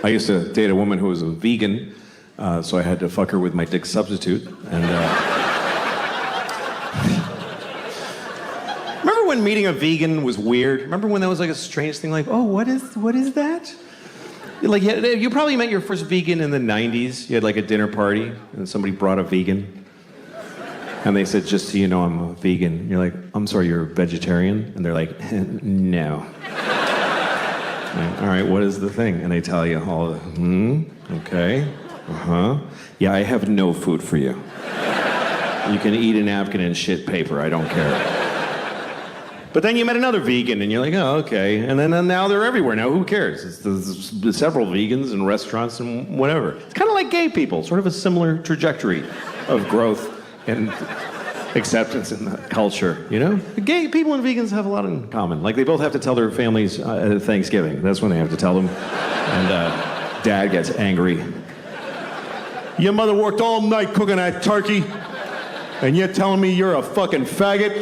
I used to date a woman who was a vegan, so I had to fuck her with my dick substitute. And remember when meeting a vegan was weird? Remember when that was like a strange thing? Like, oh, what is that? Like, you probably met your first vegan in the 90s. You had like a dinner party, and somebody brought a vegan. And they said, just so you know, I'm a vegan. And you're like, I'm sorry, you're a vegetarian? And they're like, no. All right, what is the thing? And they tell you all the, okay, yeah, I have no food for you. You can eat a napkin and shit paper, I don't care. But then you met another vegan, and you're like, oh, okay. And then now they're everywhere. Now, who cares? There's several vegans in restaurants and whatever. It's kind of like gay people, sort of a similar trajectory of growth and acceptance in the culture, you know? The gay people and vegans have a lot in common. Like, they both have to tell their families at Thanksgiving. That's when they have to tell them. And Dad gets angry. Your mother worked all night cooking that turkey, and you're telling me you're a fucking faggot?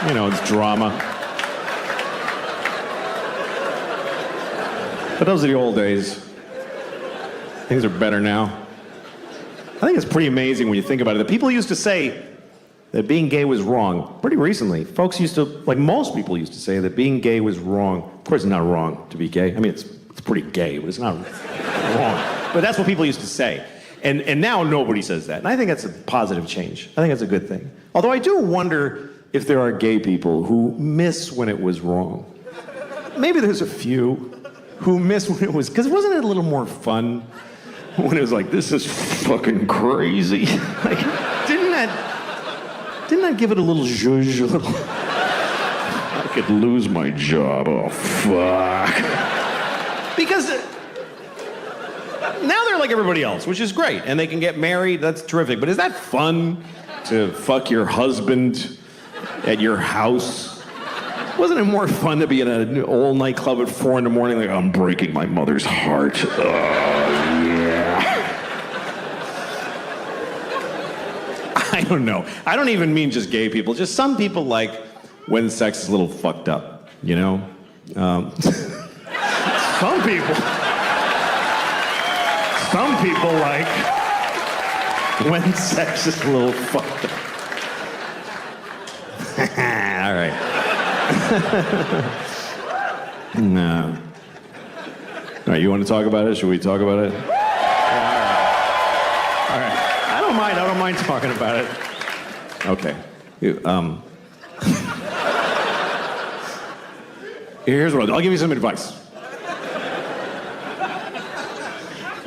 You know, it's drama. But those are the old days. Things are better now. I think it's pretty amazing when you think about it. The people used to say that being gay was wrong. Pretty recently, folks used to, like most people used to say that being gay was wrong. Of course, it's not wrong to be gay. I mean, it's pretty gay, but it's not wrong. But that's what people used to say. And now nobody says that. And I think that's a positive change. I think that's a good thing. Although I do wonder if there are gay people who miss when it was wrong. Maybe there's a few who miss when it was, because wasn't it a little more fun when it was like, this is fucking crazy? Like, didn't that give it a little zhuzh, a little, I could lose my job, oh fuck. Because now they're like everybody else, which is great, and they can get married, that's terrific, but is that fun to fuck your husband at your house? Wasn't it more fun to be in an old nightclub at 4 a.m, like, I'm breaking my mother's heart? Oh, yeah. I don't know. I don't even mean just gay people. Just some people like when sex is a little fucked up, you know? Some people like when sex is a little fucked up. All right. No. All right, you want to talk about it? Should we talk about it? Yeah, all right. I don't mind talking about it. Okay. Here's what I'll give you some advice.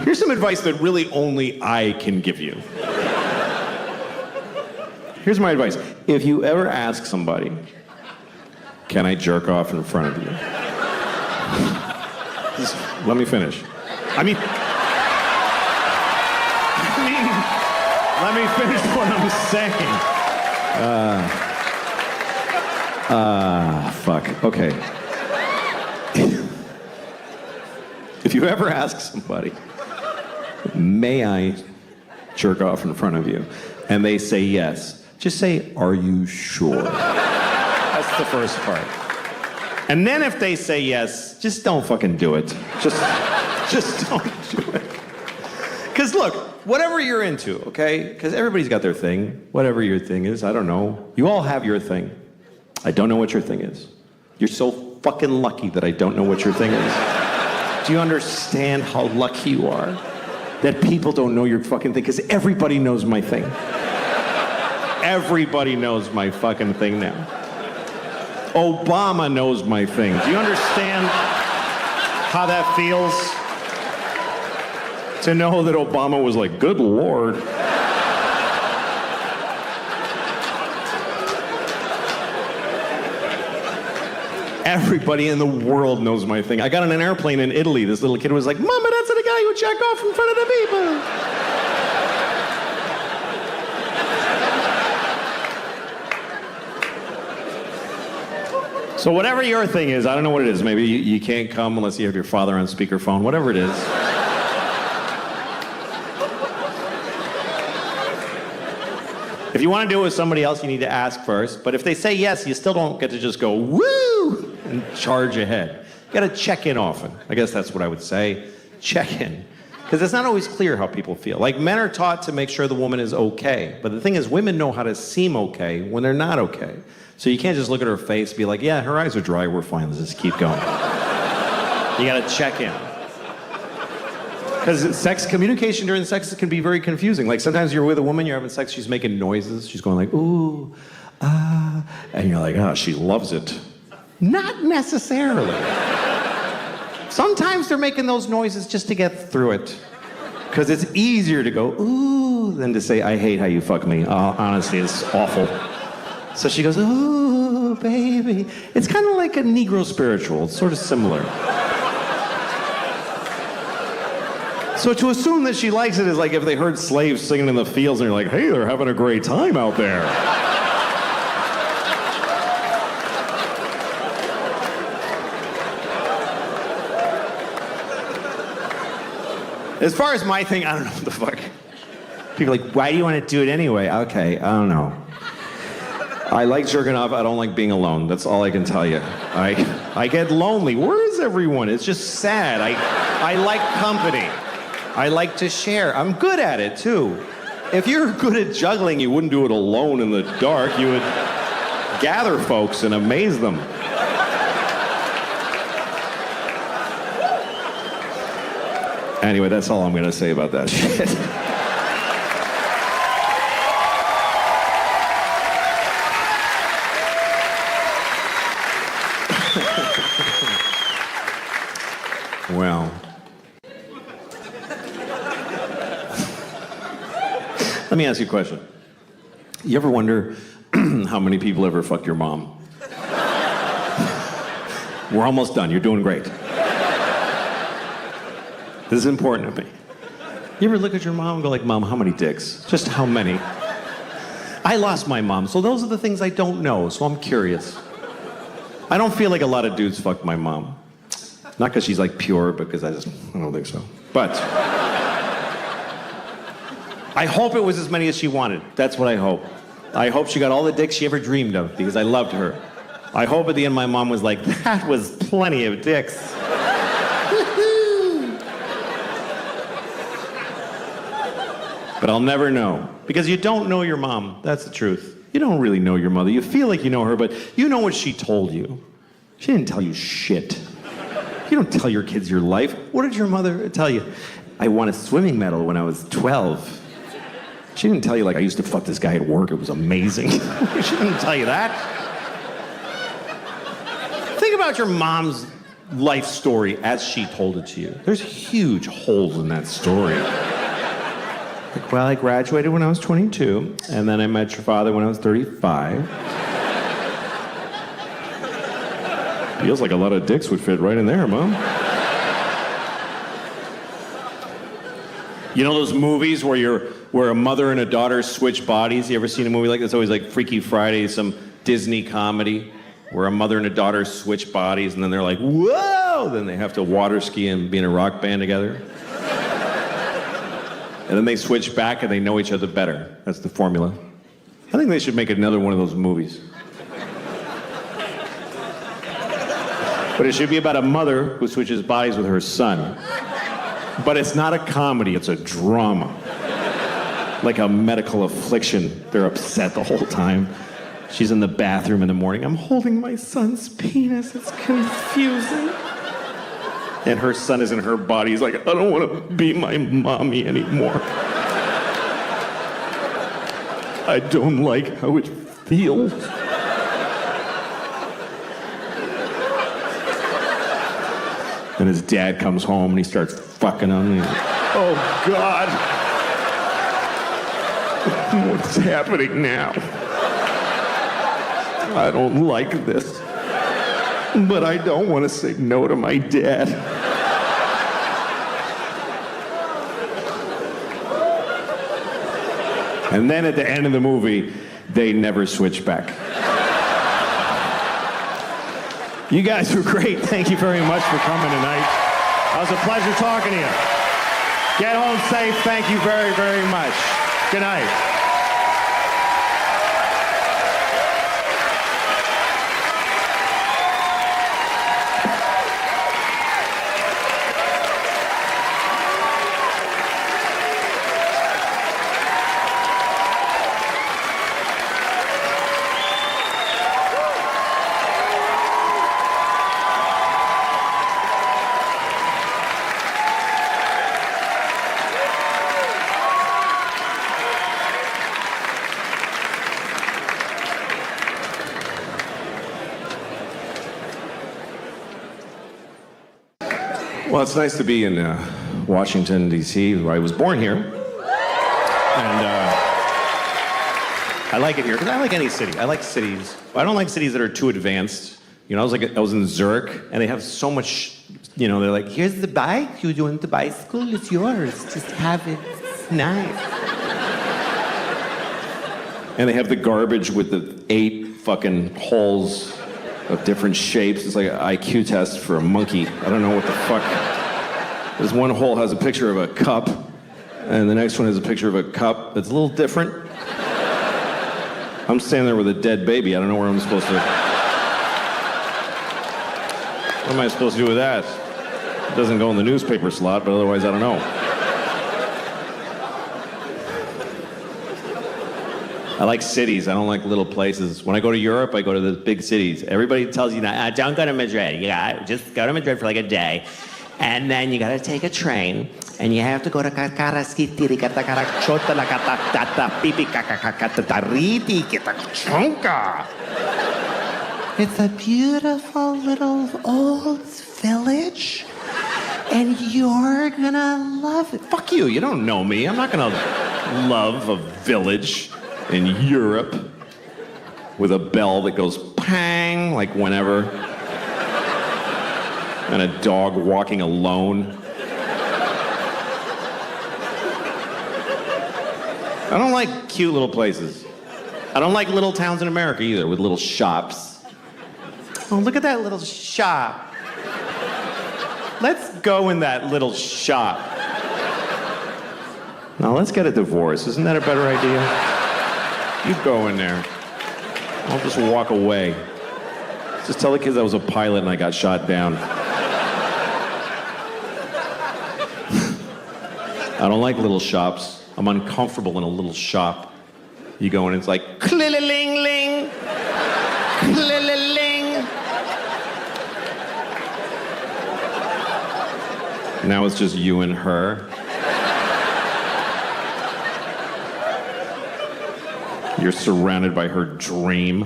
Here's some advice that really only I can give you. Here's my advice. If you ever ask somebody, can I jerk off in front of you? Just let me finish. I mean, let me finish what I'm saying. Fuck. Okay. If you ever ask somebody, may I jerk off in front of you? And they say yes. Just say, are you sure? That's the first part. And then if they say yes, just don't fucking do it. Just don't do it. Because look, whatever you're into, okay? Because everybody's got their thing. Whatever your thing is, I don't know. You all have your thing. I don't know what your thing is. You're so fucking lucky that I don't know what your thing is. Do you understand how lucky you are that people don't know your fucking thing? Because everybody knows my thing. Everybody knows my fucking thing now. Obama knows my thing. Do you understand how that feels? To know that Obama was like, good Lord. Everybody in the world knows my thing. I got on an airplane in Italy. This little kid was like, Mama, that's the guy who jacked off in front of the people. So whatever your thing is, I don't know what it is. Maybe you can't come unless you have your father on speakerphone, whatever it is. If you want to do it with somebody else, you need to ask first. But if they say yes, you still don't get to just go, woo, and charge ahead. You gotta check in often. I guess that's what I would say. Check in. Because it's not always clear how people feel. Like, men are taught to make sure the woman is okay. But the thing is, women know how to seem okay when they're not okay. So you can't just look at her face and be like, yeah, her eyes are dry, we're fine, let's just keep going. You gotta check in. Because communication during sex can be very confusing. Like, sometimes you're with a woman, you're having sex, she's making noises, she's going like, ooh, ah, and you're like, oh, she loves it. Not necessarily. Sometimes they're making those noises just to get through it. Because it's easier to go, ooh, than to say, I hate how you fuck me. Honestly, it's awful. So she goes, ooh, baby. It's kind of like a Negro spiritual. It's sort of similar. So to assume that she likes it is like if they heard slaves singing in the fields and you're like, hey, they're having a great time out there. As far as my thing, I don't know what the fuck. People are like, why do you want to do it anyway? Okay, I don't know. I like jerking off, I don't like being alone. That's all I can tell you. I get lonely. Where is everyone? It's just sad. I like company. I like to share. I'm good at it, too. If you're good at juggling, you wouldn't do it alone in the dark. You would gather folks and amaze them. Anyway, that's all I'm going to say about that shit. Well. Let me ask you a question. You ever wonder how many people ever fucked your mom? We're almost done. You're doing great. This is important to me. You ever look at your mom and go like, Mom, how many dicks? Just how many? I lost my mom, so those are the things I don't know, so I'm curious. I don't feel like a lot of dudes fucked my mom. Not because she's like pure, because I don't think so. But I hope it was as many as she wanted. That's what I hope. I hope she got all the dicks she ever dreamed of, because I loved her. I hope at the end my mom was like, that was plenty of dicks. But I'll never know. Because you don't know your mom. That's the truth. You don't really know your mother. You feel like you know her, but you know what she told you. She didn't tell you shit. You don't tell your kids your life. What did your mother tell you? I won a swimming medal when I was 12. She didn't tell you, like, I used to fuck this guy at work. It was amazing. She didn't tell you that. Think about your mom's life story as she told it to you. There's huge holes in that story. Like, well, I graduated when I was 22, and then I met your father when I was 35. Feels like a lot of dicks would fit right in there, Mom. You know those movies where a mother and a daughter switch bodies? You ever seen a movie like this? It's always like Freaky Friday, some Disney comedy, where a mother and a daughter switch bodies, and then they're like, whoa! Then they have to water ski and be in a rock band together. And then they switch back and they know each other better. That's the formula. I think they should make another one of those movies. But it should be about a mother who switches bodies with her son. But it's not a comedy, it's a drama. Like a medical affliction. They're upset the whole time. She's in the bathroom in the morning. I'm holding my son's penis. It's confusing. And her son is in her body. He's like, I don't want to be my mommy anymore. I don't like how it feels. And his dad comes home and he starts fucking him. Oh, God. What's happening now? I don't like this. But I don't want to say no to my dad. And then at the end of the movie, they never switch back. You guys were great. Thank you very much for coming tonight. It was a pleasure talking to you. Get home safe. Thank you very, very much. Good night. Well, it's nice to be in Washington, D.C., where I was born here. And I like it here, because I like any city. I like cities. I don't like cities that are too advanced. You know, I was in Zurich, and they have so much, you know, they're like, here's the bike, you want the bicycle, it's yours, just have it, it's nice. And they have the garbage with the 8 fucking holes of different shapes. It's like an IQ test for a monkey. I don't know what the fuck. This one hole has a picture of a cup, and the next one has a picture of a cup that's a little different. I'm standing there with a dead baby. I don't know where I'm supposed to... What am I supposed to do with that? It doesn't go in the newspaper slot, but otherwise I don't know. I like cities. I don't like little places. When I go to Europe, I go to the big cities. Everybody tells you, don't go to Madrid. Just go to Madrid for like a day. And then you got to take a train. And you have to go to It's a beautiful little old village. And you're gonna love it. Fuck you. You don't know me. I'm not gonna love a village in Europe with a bell that goes pang, like whenever, and a dog walking alone. I don't like cute little places. I don't like little towns in America either, with little shops. Oh, look at that little shop. Let's go in that little shop. Now let's get a divorce. Isn't that a better idea? You go in there. I'll just walk away. Just tell the kids I was a pilot and I got shot down. I don't like little shops. I'm uncomfortable in a little shop. You go in and it's like, clill-a-ling-ling, clill-a-ling. Now it's just you and her. You're surrounded by her dream.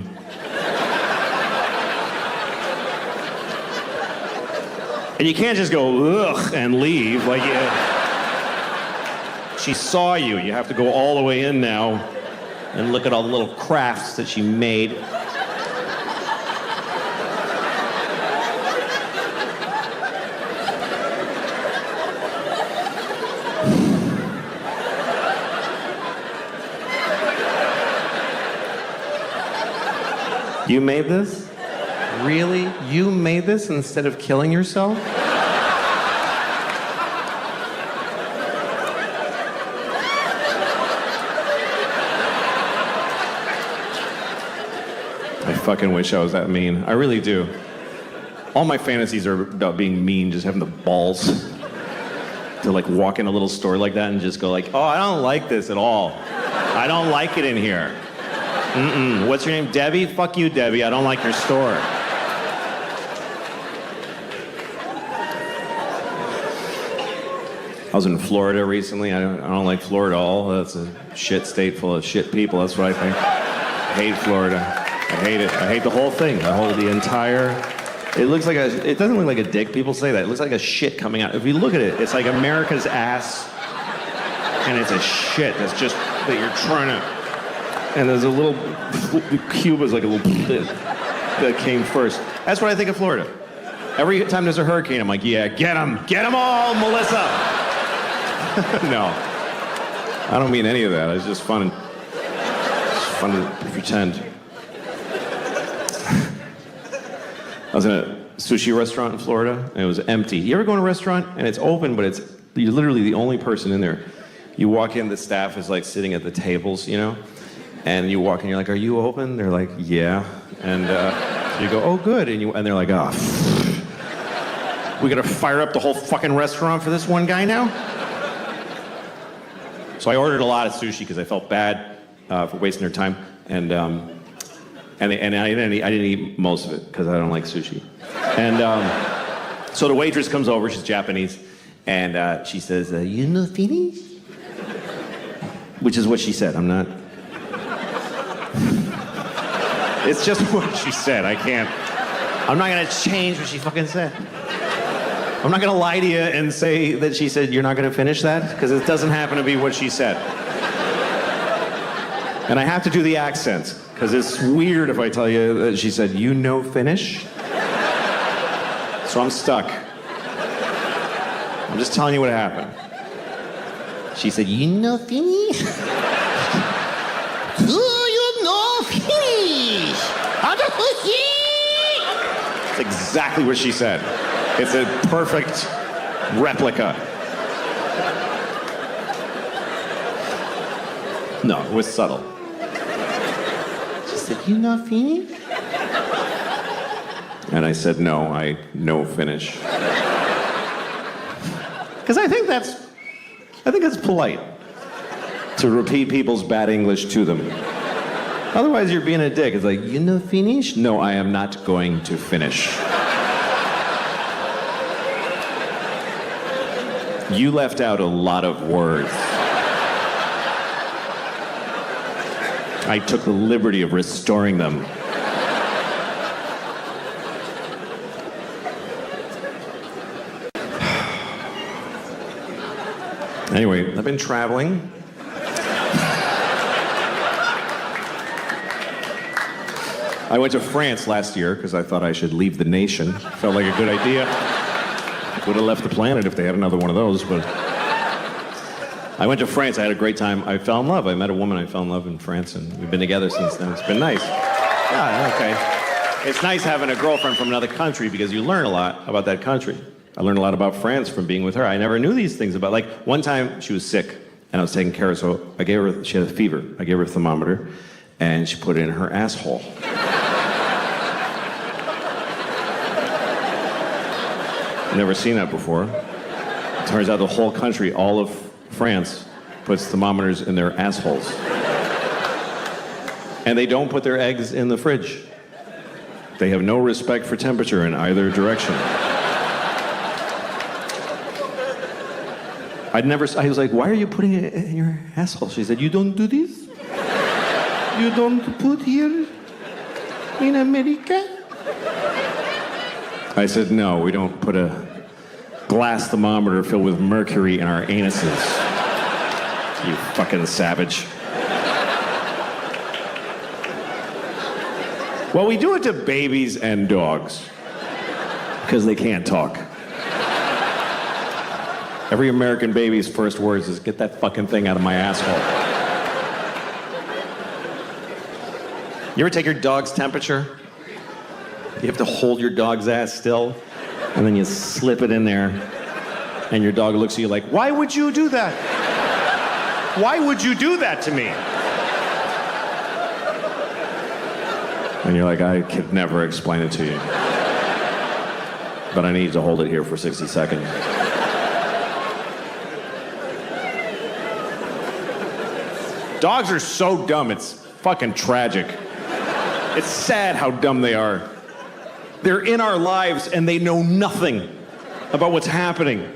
And you can't just go, ugh, and leave. Like, she saw you. You have to go all the way in now and look at all the little crafts that she made. You made this? Really? You made this instead of killing yourself? I fucking wish I was that mean. I really do. All my fantasies are about being mean, just having the balls to like walk in a little store like that and just go like, oh, I don't like this at all. I don't like it in here. Mm-mm. What's your name? Debbie? Fuck you, Debbie. I don't like your store. I was in Florida recently. I don't like Florida at all. That's a shit state full of shit people. That's what I think. I hate Florida. I hate it. I hate the whole thing. The entire... It looks like it doesn't look like a dick. People say that. It looks like a shit coming out. If you look at it, it's like America's ass. And it's a shit that's just... that you're trying to... And there's a little... Cuba's like a little... that came first. That's what I think of Florida. Every time there's a hurricane, I'm like, yeah, get them. Get them all, Melissa. No. I don't mean any of that. It's just fun. It's fun to pretend. I was in a sushi restaurant in Florida, and it was empty. You ever go in a restaurant, and it's open, but you're literally the only person in there. You walk in, the staff is like sitting at the tables, you know? And you walk in, you're like, are you open? They're like, yeah. And so you go, oh, good. And they're like, oh, we gotta fire up the whole fucking restaurant for this one guy now? So I ordered a lot of sushi because I felt bad for wasting their time. And I didn't eat most of it because I don't like sushi. And so the waitress comes over, she's Japanese, and she says, you know Finnish? Which is what she said, I'm not... It's just what she said, I'm not gonna change what she fucking said. I'm not gonna lie to you and say that she said, you're not gonna finish that, because it doesn't happen to be what she said. And I have to do the accent, because it's weird if I tell you that she said, you know finish? So I'm stuck. I'm just telling you what happened. She said, you know finish? Do you know finish? That's exactly what she said. It's a perfect replica. No, it was subtle. She said, you know finish? And I said, no, I know finish. Because I think that's polite to repeat people's bad English to them. Otherwise, you're being a dick. It's like, you know finish? No, I am not going to finish. You left out a lot of words. I took the liberty of restoring them. Anyway, I've been traveling. I went to France last year because I thought I should leave the nation. Felt like a good idea. Would have left the planet if they had another one of those, but I went to France. I had a great time. I fell in love. I met a woman. I fell in love in France, and we've been together since then. It's been nice. Yeah, okay. It's nice having a girlfriend from another country because you learn a lot about that country. I learned a lot about France from being with her. I never knew these things about, like, one time she was sick, and I was taking care of her, so she had a fever. I gave her a thermometer, and she put it in her asshole. Never seen that before. It turns out the whole country, all of France, puts thermometers in their assholes. And they don't put their eggs in the fridge. They have no respect for temperature in either direction. I was like, why are you putting it in your asshole? She said, you don't do this? You don't put here in America? I said, no, we don't put a glass thermometer filled with mercury in our anuses. You fucking savage. Well, we do it to babies and dogs because they can't talk. Every American baby's first words is, get that fucking thing out of my asshole. You ever take your dog's temperature? You have to hold your dog's ass still, and then you slip it in there, and your dog looks at you like, why would you do that? Why would you do that to me? And you're like, I could never explain it to you. But I need to hold it here for 60 seconds. Dogs are so dumb, it's fucking tragic. It's sad how dumb they are. They're in our lives and they know nothing about what's happening.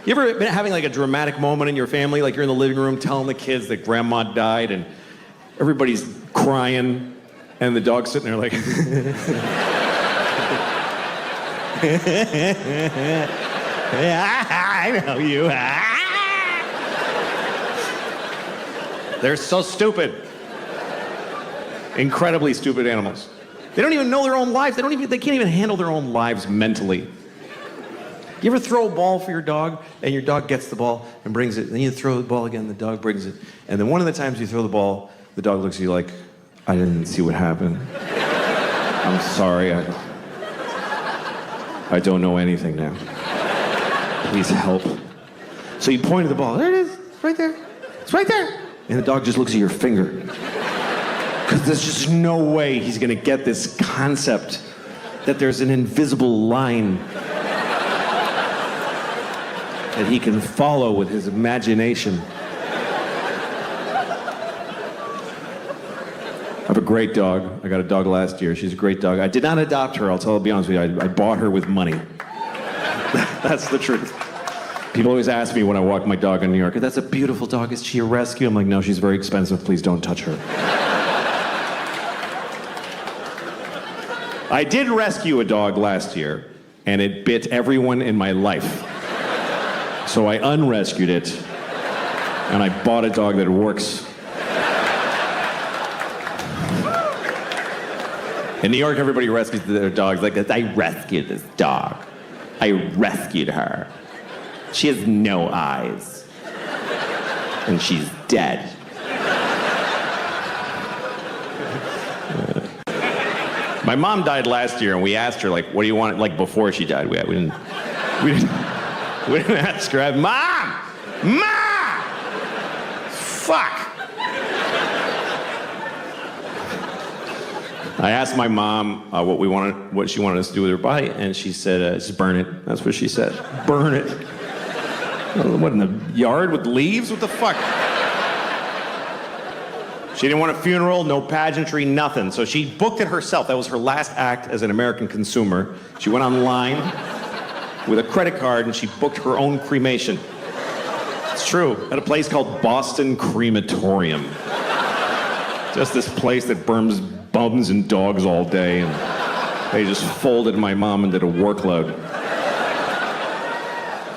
You ever been having like a dramatic moment in your family? Like you're in the living room telling the kids that grandma died and everybody's crying and the dog's sitting there like... I know you. They're so stupid. Incredibly stupid animals. They don't even know their own lives. They can't even handle their own lives mentally. You ever throw a ball for your dog, and your dog gets the ball and brings it, and then you throw the ball again, the dog brings it, and then one of the times you throw the ball, the dog looks at you like, I didn't see what happened. I'm sorry, I don't know anything now. Please help. So you point at the ball, there it is, it's right there, it's right there. And the dog just looks at your finger. Because there's just no way he's gonna get this concept that there's an invisible line that he can follow with his imagination. I have a great dog. I got a dog last year. She's a great dog. I did not adopt her, I'll be honest with you. I bought her with money. That's the truth. People always ask me when I walk my dog in New York, that's a beautiful dog, is she a rescue? I'm like, no, she's very expensive, please don't touch her. I did rescue a dog last year, and it bit everyone in my life. So I unrescued it, and I bought a dog that works. In New York, everybody rescues their dogs like this. I rescued this dog. I rescued her. She has no eyes. And she's dead. My mom died last year, and we asked her, like, what do you want, like, before she died? We didn't ask her, Mom! Fuck! I asked my mom what she wanted us to do with her body, and she said, just burn it. That's what she said. Burn it. What, in the yard with leaves? What the fuck? She didn't want a funeral, no pageantry, nothing. So she booked it herself. That was her last act as an American consumer. She went online with a credit card and she booked her own cremation. It's true. At a place called Boston Crematorium. Just this place that burns bums and dogs all day, and they just folded my mom and did a workload.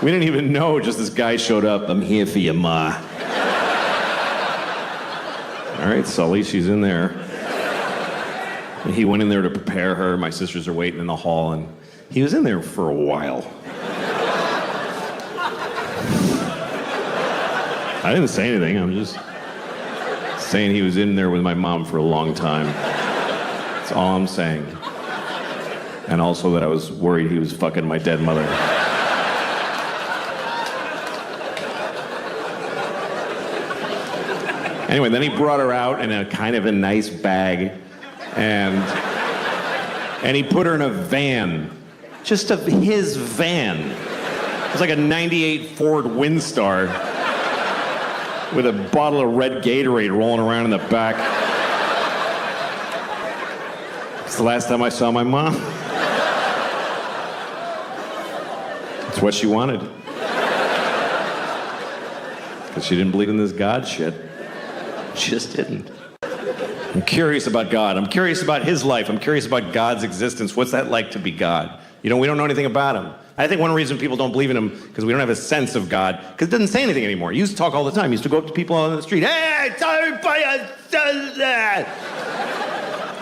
We didn't even know, just this guy showed up. I'm here for you, Ma. All right, Sully, she's in there. And he went in there to prepare her. My sisters are waiting in the hall, and he was in there for a while. I didn't say anything. I'm just saying he was in there with my mom for a long time. That's all I'm saying. And also that I was worried he was fucking my dead mother. Anyway, then he brought her out in a kind of a nice bag, and he put her in a van, just his van. It was like a '98 Ford Windstar with a bottle of red Gatorade rolling around in the back. It's the last time I saw my mom. It's what she wanted. Because she didn't believe in this God shit. She just didn't. I'm curious about God. I'm curious about his life. I'm curious about God's existence. What's that like to be God? You know, we don't know anything about him. I think one reason people don't believe in him because we don't have a sense of God, because it doesn't say anything anymore. He used to talk all the time. He used to go up to people on the street. Hey, tell everybody I did that.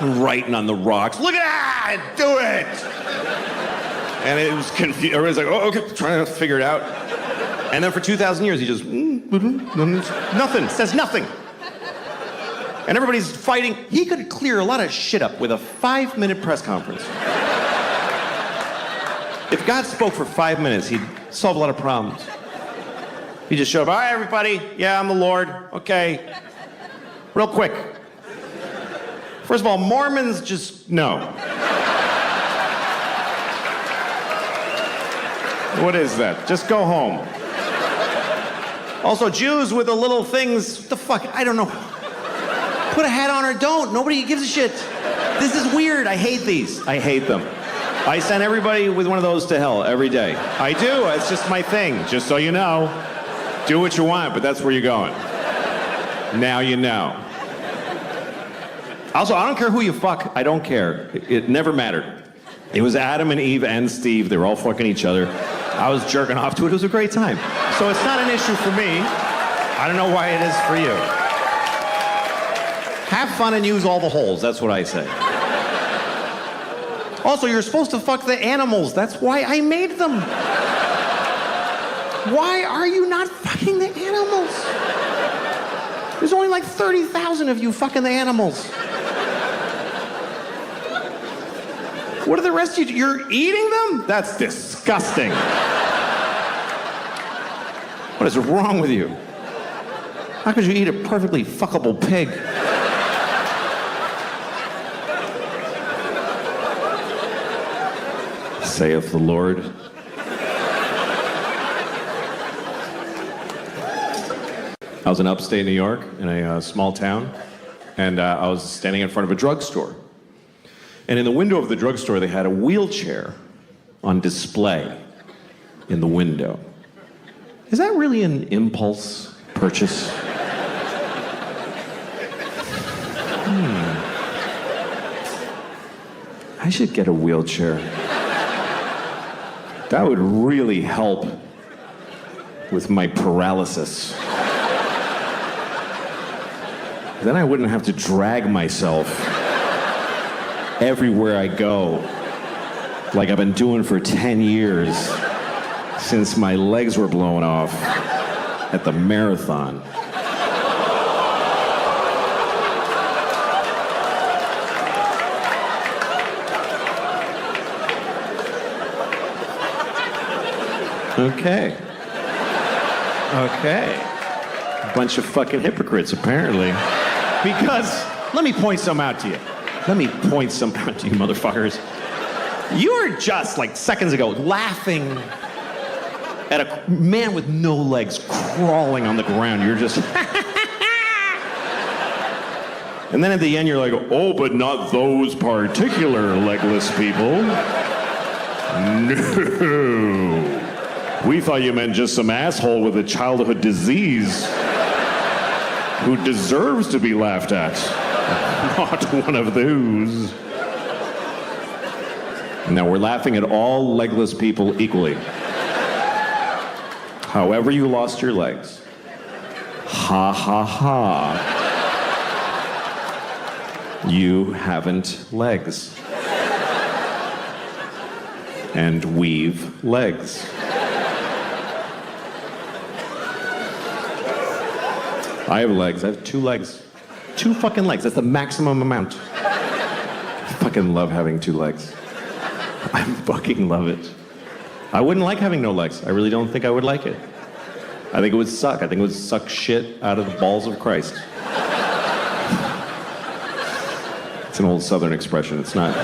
I'm writing on the rocks. Look at that, do it. And it was confused. Everybody's like, oh, okay, trying to figure it out. And then for 2,000 years, he just, nothing, says nothing. And everybody's fighting. He could clear a lot of shit up with a 5-minute press conference. If God spoke for 5 minutes, he'd solve a lot of problems. He'd just show up, hi, everybody. Yeah, I'm the Lord. Okay. Real quick. First of all, Mormons just, no. What is that? Just go home. Also, Jews with the little things, what the fuck? I don't know. Put a hat on or don't. Nobody gives a shit. This is weird. I hate these. I hate them. I send everybody with one of those to hell every day. I do. It's just my thing. Just so you know. Do what you want, but that's where you're going. Now you know. Also, I don't care who you fuck. I don't care. It never mattered. It was Adam and Eve and Steve. They were all fucking each other. I was jerking off to it. It was a great time. So it's not an issue for me. I don't know why it is for you. Have fun and use all the holes. That's what I say. Also, you're supposed to fuck the animals. That's why I made them. Why are you not fucking the animals? There's only like 30,000 of you fucking the animals. What are the rest of you? You're eating them? That's disgusting. What is wrong with you? How could you eat a perfectly fuckable pig? Saith the Lord. I was in upstate New York in a small town, and I was standing in front of a drugstore. And in the window of the drugstore, they had a wheelchair on display in the window. Is that really an impulse purchase? I should get a wheelchair. That would really help with my paralysis. Then I wouldn't have to drag myself everywhere I go, like I've been doing for 10 years since my legs were blown off at the marathon. Okay. Bunch of fucking hypocrites, apparently. Because, let me point some out to you. Let me point some out to you, motherfuckers. You were just, like, seconds ago, laughing at a man with no legs crawling on the ground. You're just... And then at the end, you're like, oh, but not those particular legless people. No. We thought you meant just some asshole with a childhood disease who deserves to be laughed at. Not one of those. Now, we're laughing at all legless people equally. However you lost your legs. Ha ha ha. You haven't legs. And we've legs. I have legs. I have 2 legs. 2 fucking legs. That's the maximum amount. I fucking love having 2 legs. I fucking love it. I wouldn't like having no legs. I really don't think I would like it. I think it would suck. I think it would suck shit out of the balls of Christ. It's an old Southern expression. It's not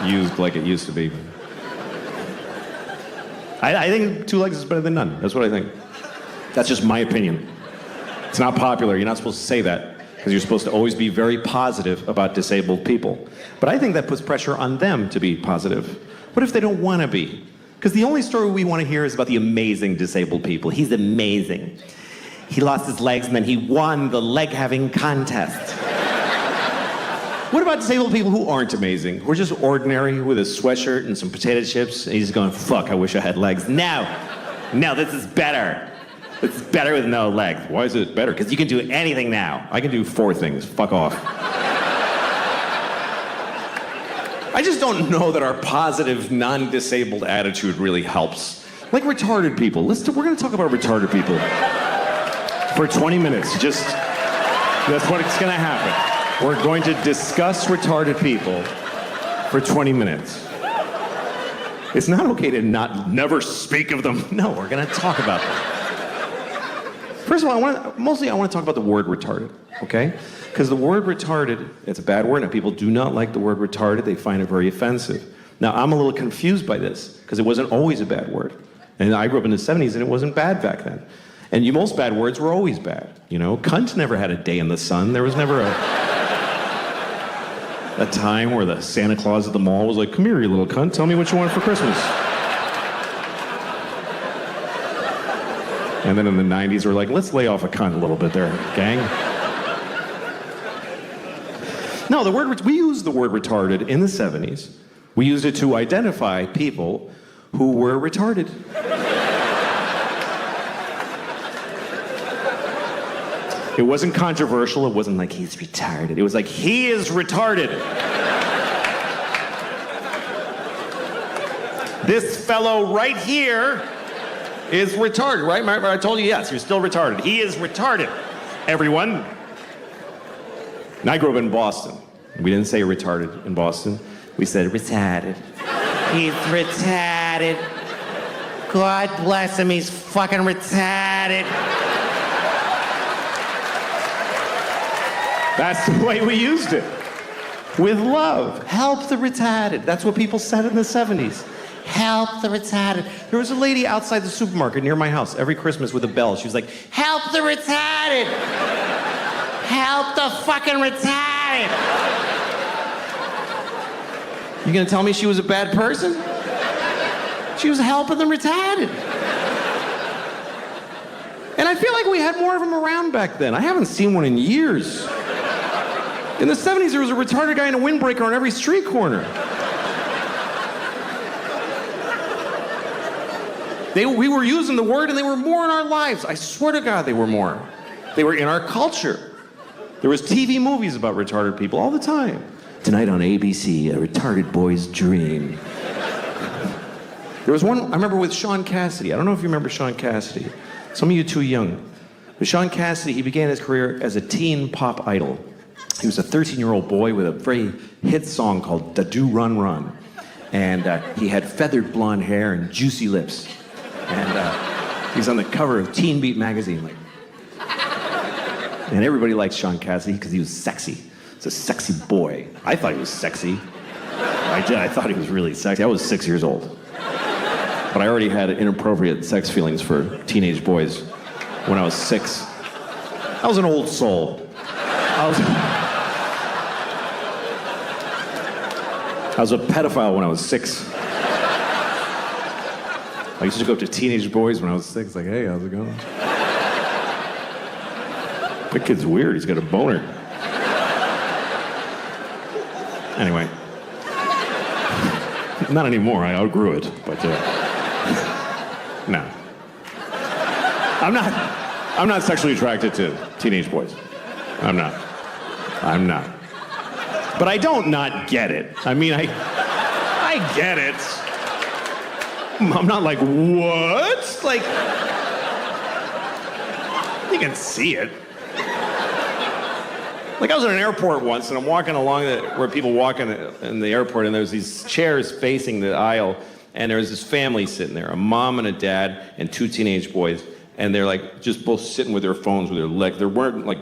used like it used to be. I think 2 legs is better than none. That's what I think. That's just my opinion. It's not popular. You're not supposed to say that because you're supposed to always be very positive about disabled people. But I think that puts pressure on them to be positive. What if they don't want to be? Because the only story we want to hear is about the amazing disabled people. He's amazing. He lost his legs and then he won the leg-having contest. What about disabled people who aren't amazing? Who are just ordinary with a sweatshirt and some potato chips and he's going, fuck, I wish I had legs. No, this is better. It's better with no legs. Why is it better? Because you can do anything now. I can do 4 things. Fuck off. I just don't know that our positive, non-disabled attitude really helps. Like retarded people. We're going to talk about retarded people for 20 minutes. That's what's going to happen. We're going to discuss retarded people for 20 minutes. It's not okay to never speak of them. No, we're going to talk about them. First of all, I want to talk about the word retarded, okay? Because the word retarded, it's a bad word, and people do not like the word retarded. They find it very offensive. Now, I'm a little confused by this, because it wasn't always a bad word. And I grew up in the 70s, and it wasn't bad back then. And most bad words were always bad. You know, cunt never had a day in the sun. There was never a time where the Santa Claus at the mall was like, come here, you little cunt, tell me what you want for Christmas. And then in the 90s, we're like, let's lay off a cunt a little bit there, gang. No, we used the word retarded in the 70s. We used it to identify people who were retarded. It wasn't controversial. It wasn't like, he's retarded. It was like, he is retarded. This fellow right here is retarded, right? I told you, yes, you're still retarded. He is retarded, everyone. And I grew up in Boston. We didn't say retarded in Boston. We said retarded. He's retarded. God bless him, he's fucking retarded. That's the way we used it. With love. Help the retarded. That's what people said in the 70s. Help the retarded. There was a lady outside the supermarket near my house every Christmas with a bell. She was like, help the retarded. Help the fucking retarded. You gonna tell me she was a bad person? She was helping the retarded. And I feel like we had more of them around back then. I haven't seen one in years. In the 70s, there was a retarded guy in a windbreaker on every street corner. We were using the word and they were more in our lives. I swear to God, they were more. They were in our culture. There was TV movies about retarded people all the time. Tonight on ABC, a retarded boy's dream. There was one, I remember with Sean Cassidy. I don't know if you remember Sean Cassidy. Some of you are too young. But Sean Cassidy, he began his career as a teen pop idol. He was a 13-year-old boy with a very hit song called Da Do Run Run. And he had feathered blonde hair and juicy lips. And he was on the cover of Teen Beat magazine. Like. And everybody liked Sean Cassidy because he was sexy. He's a sexy boy. I thought he was sexy. I thought he was really sexy. I was 6 years old. But I already had inappropriate sex feelings for teenage boys when I was 6. I was an old soul. I was a pedophile when I was 6. I used to go up to teenage boys when I was 6, like, hey, how's it going? That kid's weird, he's got a boner. Anyway. Not anymore, I outgrew it, but no. I'm not sexually attracted to teenage boys. I'm not. But I don't not get it. I mean, I get it. I'm not like, what? Like, you can see it. Like, I was at an airport once, and I'm walking along where people walk in the airport, and there's these chairs facing the aisle, and there was this family sitting there, a mom and a dad and 2 teenage boys, and they're like just both sitting with their phones with their legs. They're wearing like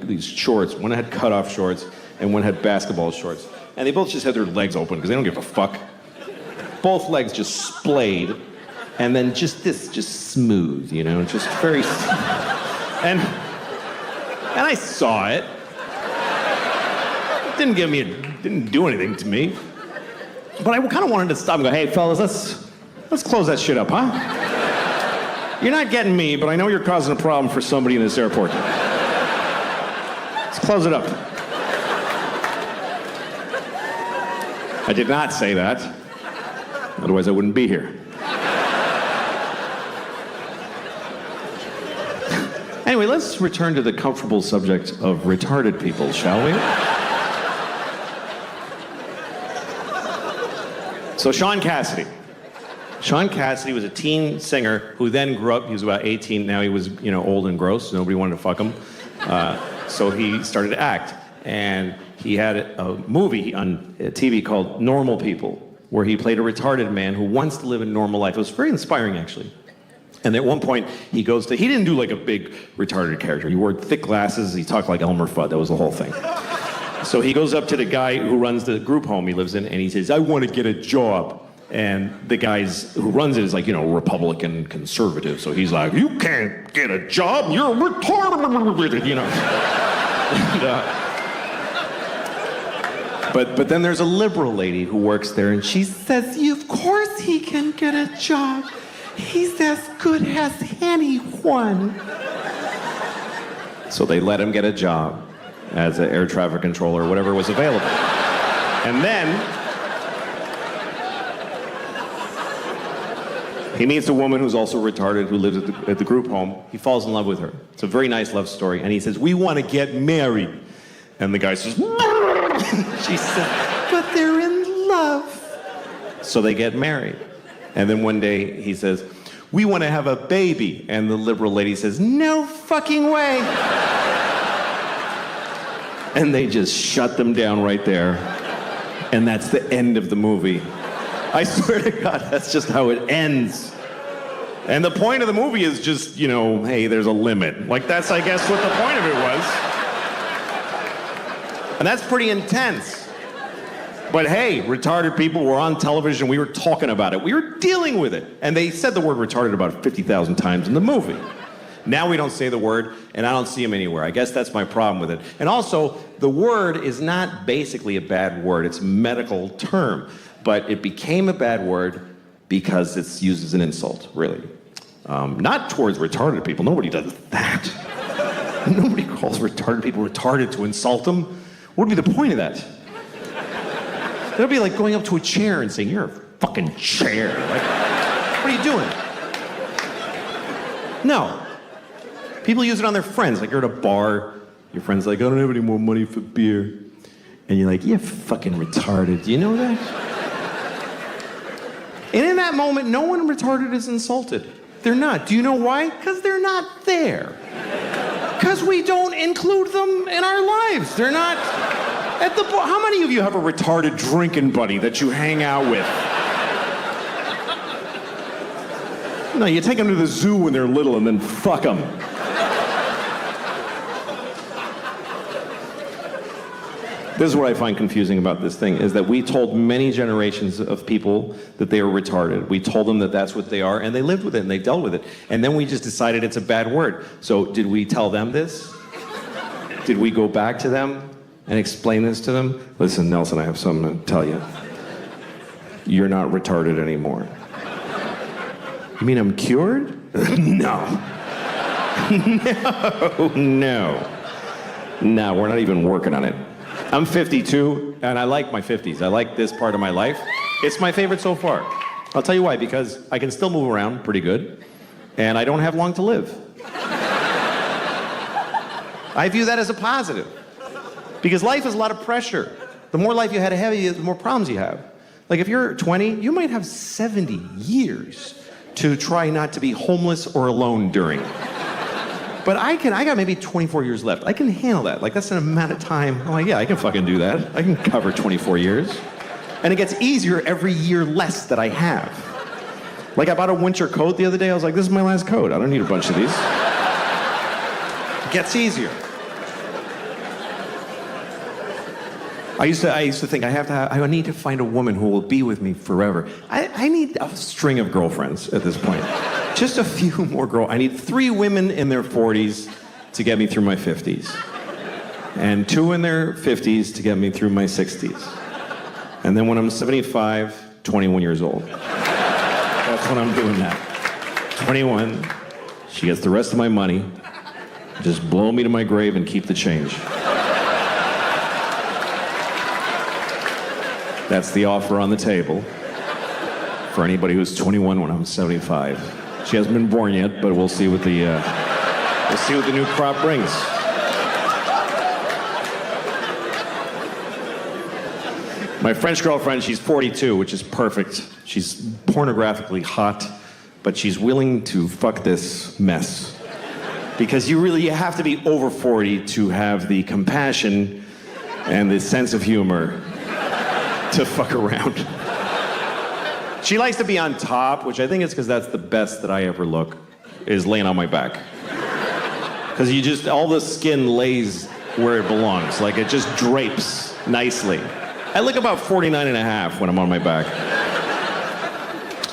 these shorts. One had cut-off shorts, and one had basketball shorts. And they both just had their legs open because they don't give a fuck. Both legs just splayed, and then just smooth, you know, just very. And I saw it. It didn't do anything to me. But I kind of wanted to stop and go, hey, fellas, let's close that shit up, huh? You're not getting me, but I know you're causing a problem for somebody in this airport. Let's close it up. I did not say that. Otherwise, I wouldn't be here. Anyway, let's return to the comfortable subject of retarded people, shall we? So Sean Cassidy. Sean Cassidy was a teen singer who then grew up. He was about 18. Now he was, old and gross. Nobody wanted to fuck him. So he started to act. And he had a movie on TV called Normal People, where he played a retarded man who wants to live a normal life. It was very inspiring, actually. And at one point, he didn't do like a big retarded character. He wore thick glasses. He talked like Elmer Fudd. That was the whole thing. So he goes up to the guy who runs the group home he lives in, and he says, I want to get a job. And the guys who runs it is like, Republican conservative. So he's like, you can't get a job, you're retarded, And, but then there's a liberal lady who works there, and she says, of course he can get a job. He's as good as anyone. So they let him get a job as an air traffic controller or whatever was available. And then he meets a woman who's also retarded who lives at the group home. He falls in love with her. It's a very nice love story. And he says, we want to get married. And the guy says, she said, but they're in love. So they get married. And then one day he says, we want to have a baby. And the liberal lady says, no fucking way. And they just shut them down right there. And that's the end of the movie. I swear to God, that's just how it ends. And the point of the movie is just, hey, there's a limit. Like, that's, I guess, what the point of it was. And that's pretty intense. But hey, retarded people were on television. We were talking about it. We were dealing with it. And they said the word retarded about 50,000 times in the movie. Now we don't say the word, and I don't see them anywhere. I guess that's my problem with it. And also, the word is not basically a bad word. It's a medical term. But it became a bad word because it's used as an insult, really. Not towards retarded people. Nobody does that. Nobody calls retarded people retarded to insult them. What would be the point of that? That would be like going up to a chair and saying, you're a fucking chair. Like, what are you doing? No. People use it on their friends. Like, you're at a bar, your friend's like, I don't have any more money for beer. And you're like, you're fucking retarded. Do you know that? And in that moment, no one retarded is insulted. They're not. Do you know why? Because they're not there. Because we don't include them in our lives. They're not at the bar. How many of you have a retarded drinking buddy that you hang out with? No, you take them to the zoo when they're little and then fuck them. This is what I find confusing about this thing, is that we told many generations of people that they were retarded. We told them that that's what they are, and they lived with it, and they dealt with it. And then we just decided it's a bad word. So did we tell them this? Did we go back to them and explain this to them? Listen, Nelson, I have something to tell you. You're not retarded anymore. You mean I'm cured? No. No, we're not even working on it. I'm 52, and I like my 50s. I like this part of my life. It's my favorite so far. I'll tell you why, because I can still move around pretty good, and I don't have long to live. I view that as a positive, because life is a lot of pressure. The more life you had ahead of you, the more problems you have. Like, if you're 20, you might have 70 years to try not to be homeless or alone during. But I got maybe 24 years left. I can handle that. Like, that's an amount of time. I'm like, yeah, I can fucking do that. I can cover 24 years. And it gets easier every year less that I have. Like, I bought a winter coat the other day. I was like, this is my last coat. I don't need a bunch of these. It gets easier. I used to think I need to find a woman who will be with me forever. I need a string of girlfriends at this point. Just a few more girls. I need 3 women in their 40s to get me through my 50s. And 2 in their 50s to get me through my 60s. And then when I'm 75, 21 years old. That's when I'm doing that. 21, she gets the rest of my money. Just blow me to my grave and keep the change. That's the offer on the table for anybody who's 21 when I'm 75. She hasn't been born yet, but we'll see what the new crop brings. My French girlfriend, she's 42, which is perfect. She's pornographically hot, but she's willing to fuck this mess. Because you have to be over 40 to have the compassion and the sense of humor to fuck around. She likes to be on top, which I think is because that's the best that I ever look, is laying on my back. Because all the skin lays where it belongs. Like, it just drapes nicely. I look about 49 and a half when I'm on my back.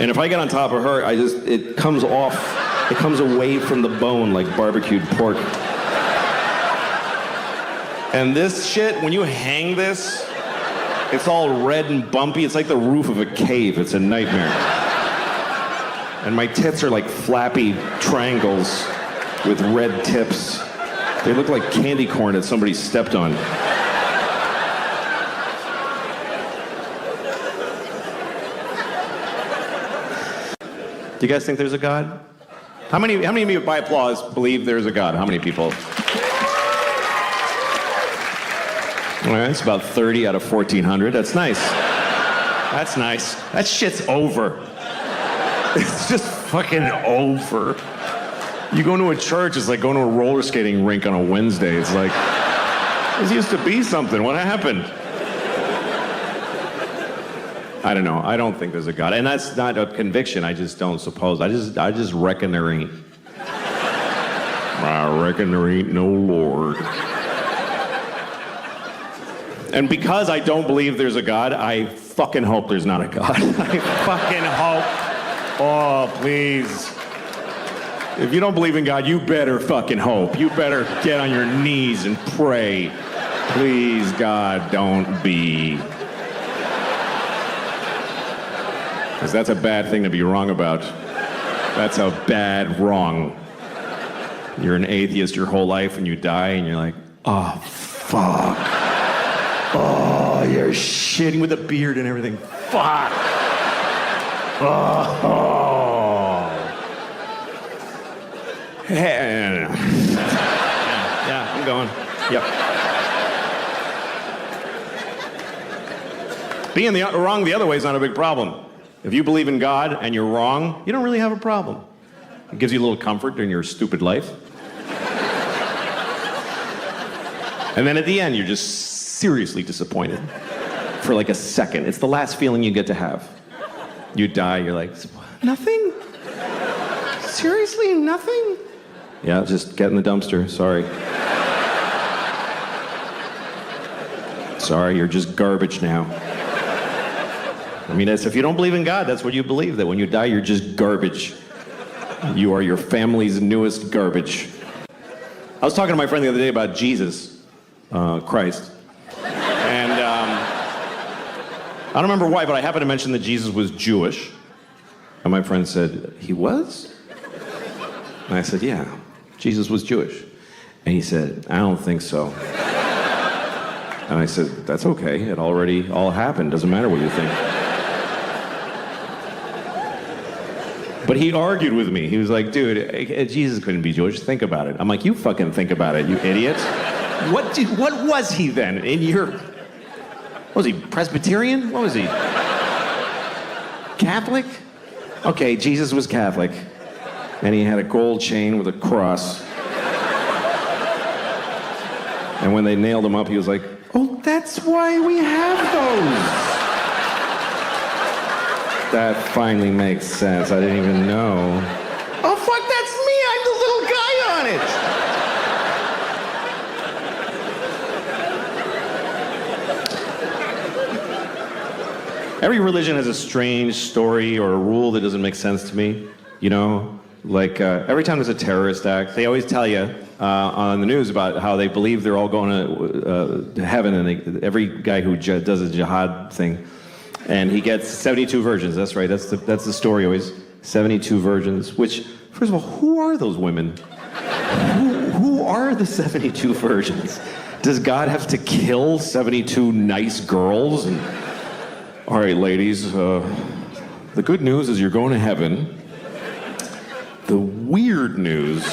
And if I get on top of her, it comes off, it comes away from the bone like barbecued pork. And this shit, when you hang this, it's all red and bumpy. It's like the roof of a cave. It's a nightmare. And my tits are like flappy triangles with red tips. They look like candy corn that somebody stepped on. Do you guys think there's a God? How many of you, by applause, believe there's a God? How many people? All right, it's about 30 out of 1,400. That's nice. That's nice. That shit's over. It's just fucking over. You go to a church, it's like going to a roller skating rink on a Wednesday. It's like, this used to be something. What happened? I don't know. I don't think there's a God. And that's not a conviction. I just don't suppose. I just reckon there ain't. I reckon there ain't no Lord. And because I don't believe there's a God, I fucking hope there's not a God. I fucking hope. Oh, please. If you don't believe in God, you better fucking hope. You better get on your knees and pray. Please, God, don't be. Because that's a bad thing to be wrong about. That's a bad wrong. You're an atheist your whole life and you die and you're like, oh, fuck. Oh, you're shitting with a beard and everything. Fuck. Oh. Hey, yeah, I'm going. Yep. Being wrong the other way is not a big problem. If you believe in God and you're wrong, you don't really have a problem. It gives you a little comfort in your stupid life. And then at the end, you're just seriously disappointed for like a second. It's the last feeling you get to have. You die, you're like, nothing? Seriously, nothing? Yeah, just get in the dumpster, sorry. Sorry, you're just garbage now. I mean, if you don't believe in God, that's what you believe, that when you die, you're just garbage. You are your family's newest garbage. I was talking to my friend the other day about Jesus, Christ. And I don't remember why, but I happened to mention that Jesus was Jewish. And my friend said, he was? And I said, yeah, Jesus was Jewish. And he said, I don't think so. And I said, that's okay. It already all happened. Doesn't matter what you think. But he argued with me. He was like, dude, Jesus couldn't be Jewish. Think about it. I'm like, you fucking think about it, you idiot. What was he then? What was he, Presbyterian? What was he? Catholic? Okay, Jesus was Catholic. And he had a gold chain with a cross. And when they nailed him up, he was like, oh, that's why we have those. That finally makes sense. I didn't even know. Oh, fuck, that's me. I'm the little guy on it. Every religion has a strange story or a rule that doesn't make sense to me. You know, like every time there's a terrorist act, they always tell you on the news about how they believe they're all going to heaven, and every guy who does a jihad thing, and he gets 72 virgins. That's right. That's the story always. 72 virgins. Which, first of all, who are those women? Who are the 72 virgins? Does God have to kill 72 nice girls? And, all right, ladies. The good news is you're going to heaven. The weird news.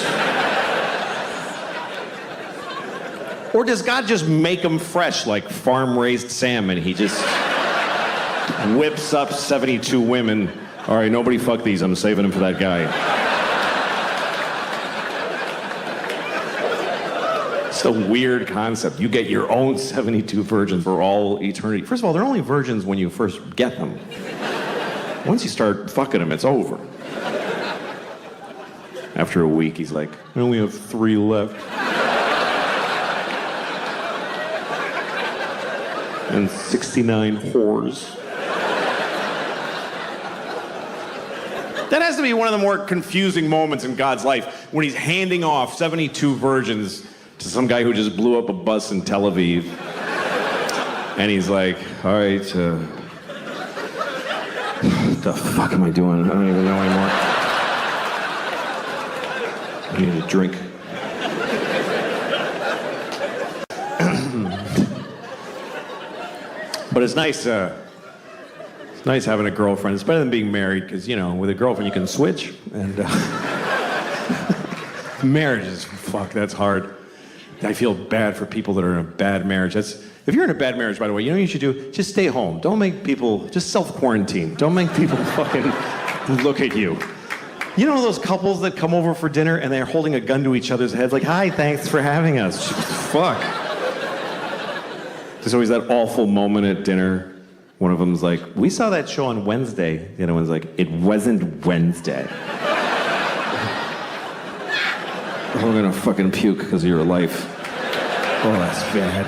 Or does God just make them fresh like farm-raised salmon? He just whips up 72 women. All right, nobody fuck these. I'm saving them for that guy. It's a weird concept. You get your own 72 virgins for all eternity. First of all, they're only virgins when you first get them. Once you start fucking them, it's over. After a week, he's like, I only have 3 left. And 69 whores. That has to be one of the more confusing moments in God's life, when he's handing off 72 virgins to some guy who just blew up a bus in Tel Aviv. And he's like, all right, what the fuck am I doing? I don't even know anymore. I need a drink. But it's nice having a girlfriend. It's better than being married, because, you know, with a girlfriend you can switch. And marriage is, fuck, that's hard. I feel bad for people that are in a bad marriage. If you're in a bad marriage, by the way, you know what you should do? Just stay home. Don't make people, just self-quarantine. Don't make people fucking look at you. You know those couples that come over for dinner and they're holding a gun to each other's heads like, hi, thanks for having us. Fuck. There's always that awful moment at dinner. One of them's like, we saw that show on Wednesday. The other one's like, it wasn't Wednesday. I'm gonna fucking puke because of your life. Oh, that's bad.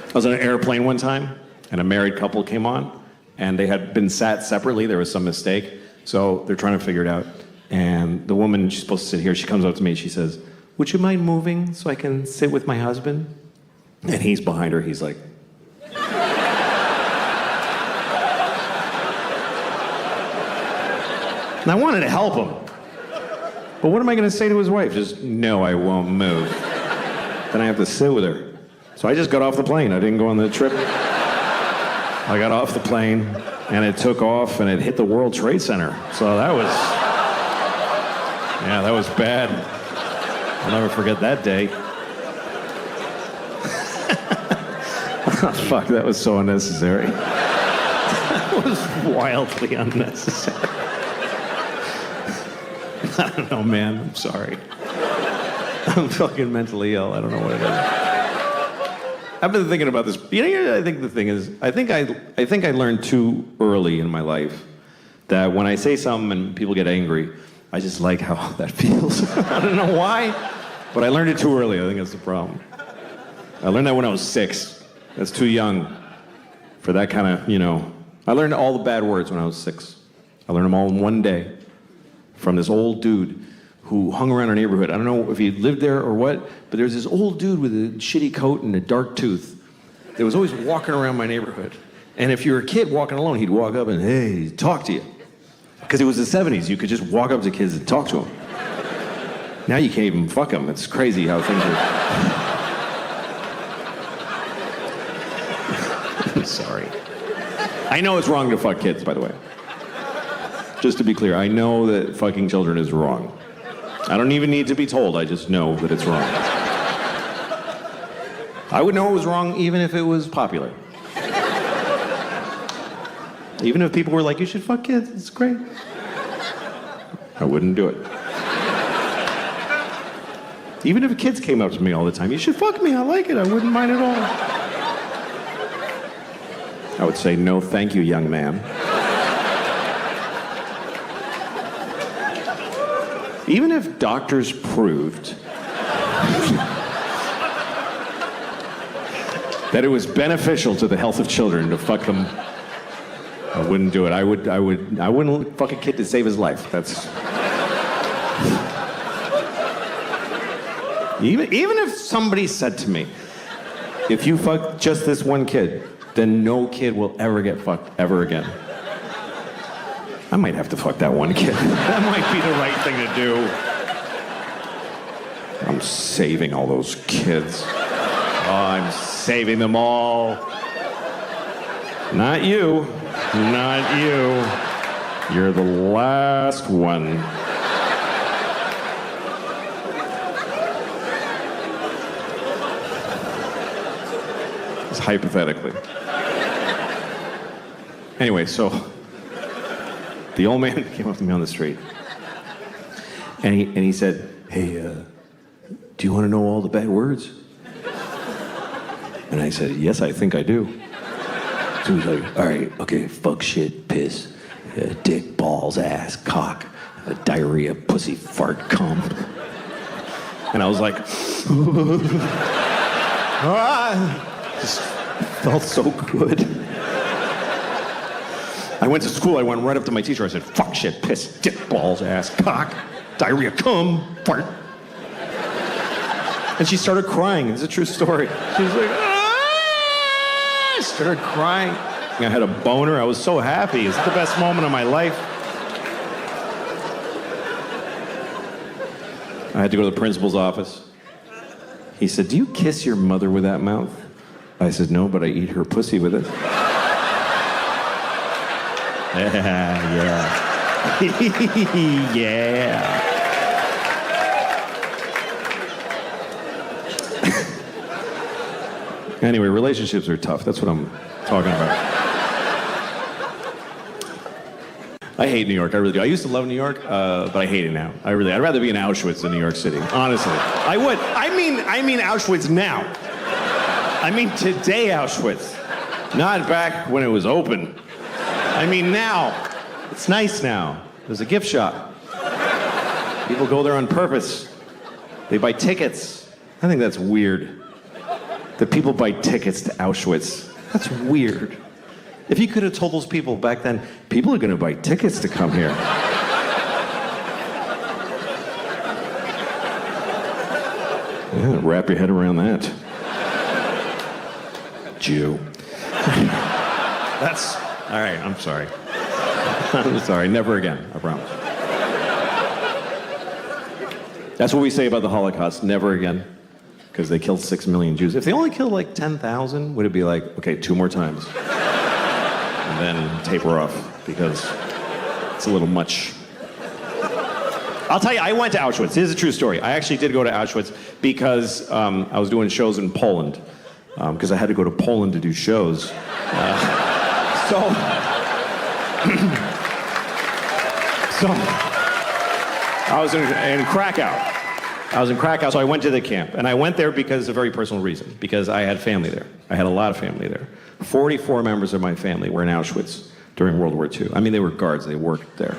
I was on an airplane one time, and a married couple came on, and they had been sat separately. There was some mistake, so they're trying to figure it out. And the woman, she's supposed to sit here, she comes up to me and she says, would you mind moving so I can sit with my husband? And he's behind her, he's like, and I wanted to help him. But what am I going to say to his wife? Just, no, I won't move. Then I have to sit with her. So I just got off the plane. I didn't go on the trip. I got off the plane, and it took off, and it hit the World Trade Center. So that was Yeah, that was bad. I'll never forget that day. Oh, fuck, that was so unnecessary. That was wildly unnecessary. I don't know, man. I'm sorry. I'm fucking mentally ill. I don't know what it is. I've been thinking about this. You know, I think the thing is, I think I learned too early in my life that when I say something and people get angry, I just like how that feels. I don't know why, but I learned it too early. I think that's the problem. I learned that when I was 6. That's too young for that kind of, you know. I learned all the bad words when I was 6. I learned them all in one day from this old dude who hung around our neighborhood. I don't know if he lived there or what, but there was this old dude with a shitty coat and a dark tooth that was always walking around my neighborhood. And if you were a kid walking alone, he'd walk up and, hey, talk to you. Because it was the 70s. You could just walk up to kids and talk to them. Now you can't even fuck them. It's crazy how things are. I'm sorry. I know it's wrong to fuck kids, by the way. Just to be clear, I know that fucking children is wrong. I don't even need to be told, I just know that it's wrong. I would know it was wrong even if it was popular. Even if people were like, you should fuck kids, it's great. I wouldn't do it. Even if kids came up to me all the time, you should fuck me, I like it, I wouldn't mind at all. I would say, no, thank you, young man. Even if doctors proved that it was beneficial to the health of children to fuck them, I wouldn't do it. I wouldn't fuck a kid to save his life. That's... Even if somebody said to me, if you fuck just this one kid, then no kid will ever get fucked ever again. I might have to fuck that one kid. That might be the right thing to do. I'm saving all those kids. Oh, I'm saving them all. Not you. Not you. You're the last one. Just hypothetically. Anyway, so the old man came up to me on the street, and he said, hey, do you want to know all the bad words? And I said, yes, I think I do. So he's like, all right, okay, fuck, shit, piss, dick, balls, ass, cock, diarrhea, pussy, fart, cum. And I was like, just felt so good. I went to school, I went right up to my teacher, I said, fuck, shit, piss, dick, balls, ass, cock, diarrhea, cum, fart. And she started crying. It's a true story. She was like, ah! I started crying. I had a boner. I was so happy. It's the best moment of my life. I had to go to the principal's office. He said, do you kiss your mother with that mouth? I said, no, but I eat her pussy with it. Yeah. Yeah. Anyway, relationships are tough. That's what I'm talking about. I hate New York. I really do. I used to love New York, but I hate it now. I'd rather be in Auschwitz than New York City. Honestly, I would. I mean Auschwitz now. I mean today Auschwitz, not back when it was open. I mean now. It's nice now. There's a gift shop. People go there on purpose. They buy tickets. I think that's weird. That people buy tickets to Auschwitz. That's weird. If you could have told those people back then, people are going to buy tickets to come here. Yeah, wrap your head around that. Jew. That's, all right, I'm sorry. I'm sorry, never again, I promise. That's what we say about the Holocaust, never again. Because they killed 6 million Jews. If they only killed like 10,000, would it be like, okay, 2 more times? And then taper off, because it's a little much. I'll tell you, I went to Auschwitz. This is a true story. I actually did go to Auschwitz because I was doing shows in Poland. Because I had to go to Poland to do shows. So I was in Krakow. So I went to the camp. And I went there because of a very personal reason. Because I had family there. I had a lot of family there. 44 members of my family were in Auschwitz during World War II. I mean, they were guards. They worked there.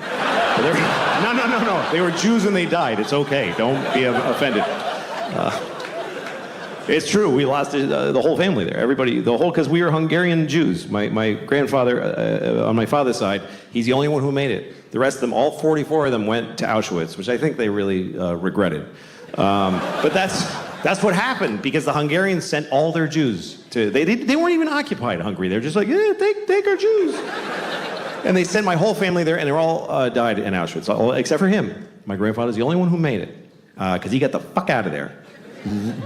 No. They were Jews and they died. It's okay. Don't be offended. It's true. We lost the whole family there. Everybody, because we were Hungarian Jews. My grandfather, on my father's side, he's the only one who made it. The rest of them, all 44 of them, went to Auschwitz, which I think they really regretted. But that's what happened because the Hungarians sent all their Jews to. They weren't even occupied Hungary. They're just like, yeah, take our Jews. And they sent my whole family there, and they all died in Auschwitz, except for him. My grandfather's the only one who made it because he got the fuck out of there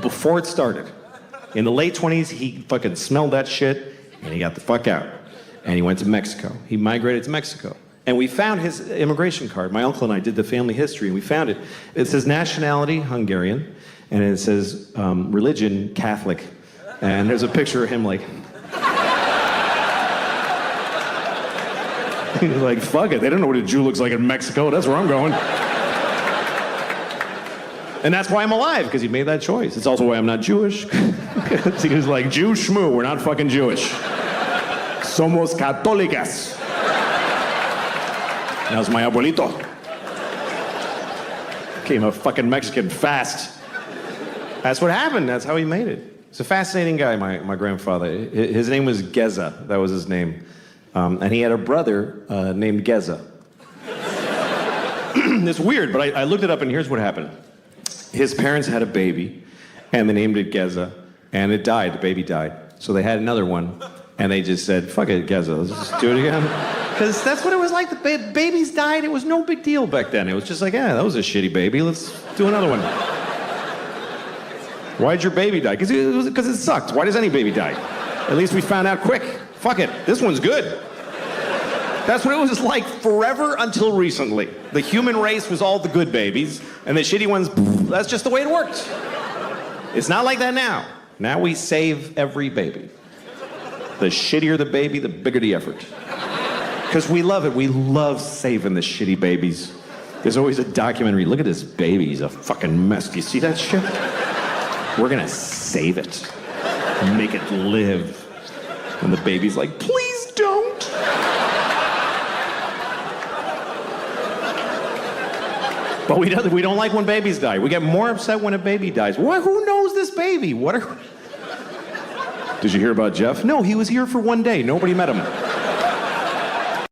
before it started. In the late 20s, he fucking smelled that shit, and he got the fuck out. And he went to Mexico. He migrated to Mexico. And we found his immigration card. My uncle and I did the family history, and we found it. It says nationality, Hungarian, and it says religion, Catholic. And there's a picture of him like... He's like, fuck it, they don't know what a Jew looks like in Mexico, that's where I'm going. And that's why I'm alive, because he made that choice. It's also why I'm not Jewish. He was like, Jew schmoo, we're not fucking Jewish. Somos católicas. That was my abuelito. Became a fucking Mexican fast. That's what happened, that's how he made it. He's a fascinating guy, my grandfather. His name was Geza, that was his name. And he had a brother named Geza. It's weird, but I looked it up and here's what happened. His parents had a baby, and they named it Geza, and it died. The baby died. So they had another one, and they just said, fuck it, Geza, let's just do it again. Because that's what it was like. The babies died. It was no big deal back then. It was just like, yeah, that was a shitty baby. Let's do another one. Why'd your baby die? Because it sucked. Why does any baby die? At least we found out quick. Fuck it, this one's good. That's what it was like forever until recently. The human race was all the good babies, and the shitty ones, that's just the way it worked. It's not like that now. Now we save every baby. The shittier the baby, the bigger the effort. Because we love it. We love saving the shitty babies. There's always a documentary. Look at this baby. He's a fucking mess. Do you see that shit? We're gonna save it. Make it live. And the baby's like, please don't. But we don't like when babies die. We get more upset when a baby dies. What? Who knows this baby? Did you hear about Jeff? No, he was here for one day. Nobody met him.